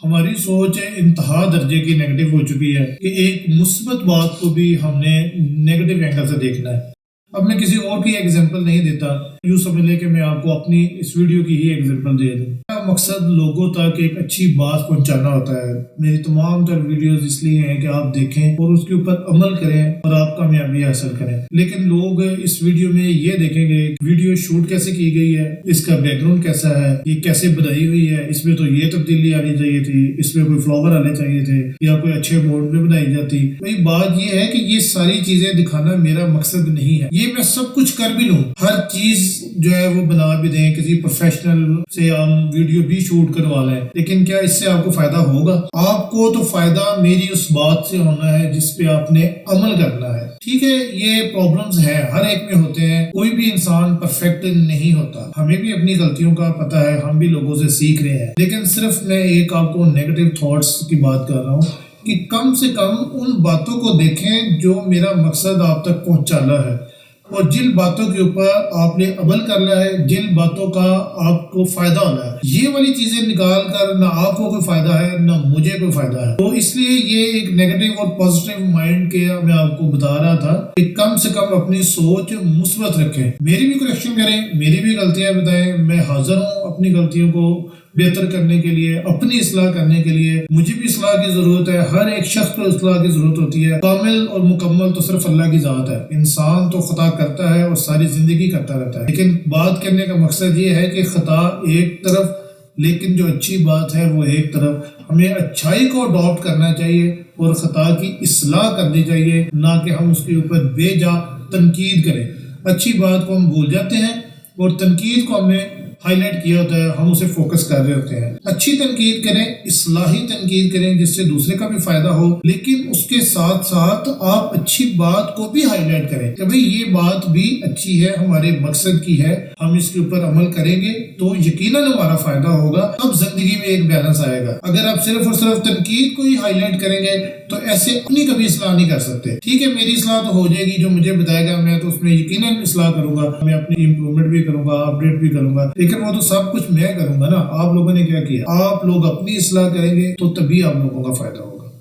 ہماری سوچ انتہا درجے کی نیگیٹو ہو چکی ہے کہ ایک مثبت بات کو بھی ہم نے نیگیٹو اینگل سے دیکھنا ہے. اب میں کسی اور کی ایگزامپل نہیں دیتا، یوں سمجھ لیں کہ میں آپ کو اپنی اس ویڈیو کی ہی ایگزامپل دے دوں. میرا مقصد لوگوں تک ایک اچھی بات پہنچانا ہوتا ہے. میری تمام تر ویڈیوز اس لیے ہیں کہ آپ دیکھیں اور اس کے اوپر عمل کریں اور آپ کامیابی حاصل کریں. لیکن لوگ اس ویڈیو میں یہ دیکھیں گے ویڈیو شوٹ کیسے کی گئی ہے، اس کا بیک گراؤنڈ کیسا ہے، یہ کیسے بنائی ہوئی ہے، اس میں تو یہ تبدیلی آنی چاہیے تھی، اس میں کوئی فلاور آنے چاہیے تھے یا کوئی اچھے موڈ میں بنائی جاتی. بھائی بات یہ ہے کہ یہ ساری چیزیں دکھانا میرا مقصد نہیں ہے. یہ میں سب کچھ کر بھی لوں، ہر چیز جو ہے وہ بنا بھی دیں، کسی پروفیشنل سے ہم ویڈیو بھی شوٹ کروا لیں، لیکن کیا اس سے آپ کو فائدہ ہوگا؟ آپ کو تو فائدہ میری اس بات سے ہونا ہے جس پہ آپ نے عمل کرنا ہے. ٹھیک ہے، یہ پرابلمز ہیں، ہر ایک میں ہوتے ہیں، کوئی بھی انسان پرفیکٹ نہیں ہوتا. ہمیں بھی اپنی غلطیوں کا پتہ ہے، ہم بھی لوگوں سے سیکھ رہے ہیں. لیکن صرف میں ایک آپ کو نیگیٹو تھاٹس کی بات کر رہا ہوں کہ کم سے کم ان باتوں کو دیکھیں جو میرا مقصد آپ تک پہنچانا ہے، اور جن باتوں کے اوپر آپ نے عمل کرنا ہے، جن باتوں کا آپ کو فائدہ ہونا ہے، یہ والی چیزیں نکال کر نہ آپ کو کوئی فائدہ ہے نہ مجھے کوئی فائدہ ہے. تو اس لیے یہ ایک نیگیٹو اور پازیٹیو مائنڈ کے میں آپ کو بتا رہا تھا کہ کم سے کم اپنی سوچ مثبت رکھیں. میری بھی کریکشن کریں، میری بھی غلطیاں بتائیں، میں حاضر ہوں اپنی غلطیوں کو بہتر کرنے کے لیے، اپنی اصلاح کرنے کے لیے. مجھے بھی اصلاح کی ضرورت ہے، ہر ایک شخص کو اصلاح کی ضرورت ہوتی ہے. کامل اور مکمل تو صرف اللہ کی ذات ہے. انسان تو خطا کرتا ہے اور ساری زندگی کرتا رہتا ہے، لیکن بات کرنے کا مقصد یہ ہے کہ خطا ایک طرف لیکن جو اچھی بات ہے وہ ایک طرف. ہمیں اچھائی کو اڈاپٹ کرنا چاہیے اور خطا کی اصلاح کرنی چاہیے، نہ کہ ہم اس کے اوپر بے جا تنقید کریں. اچھی بات کو ہم بھول جاتے ہیں اور تنقید کو ہم نے ہائی لائٹ کیا ہوتا ہے، ہم اسے فوکس کر رہے ہوتے ہیں. اچھی تنقید کریں، اصلاحی تنقید کریں جس سے دوسرے کا بھی فائدہ ہو، لیکن اس کے ساتھ ساتھ آپ اچھی بات کو بھی ہائی لائٹ کریں کہ بھئی یہ بات بھی اچھی ہے، ہمارے مقصد کی ہے، ہم اس کے اوپر عمل کریں گے تو یقیناً ہمارا فائدہ ہوگا. اب زندگی میں ایک بیلنس آئے گا. اگر آپ صرف اور صرف تنقید کو ہی ہائی لائٹ کریں گے تو ایسے اپنی کبھی اصلاح نہیں کر سکتے. ٹھیک ہے، میری اصلاح تو ہو جائے گی، جو مجھے بتائے گا میں تو اس میں یقیناً اصلاح کروں گا، میں اپنی امپرومنٹ بھی کروں گا، اپڈیٹ بھی کروں گا، لیکن وہ تو سب کچھ میں کروں گا نا. آپ لوگوں نے کیا کیا؟ آپ لوگ اپنی اصلاح کریں گے تو تبھی آپ لوگوں کا فائدہ ہوگا.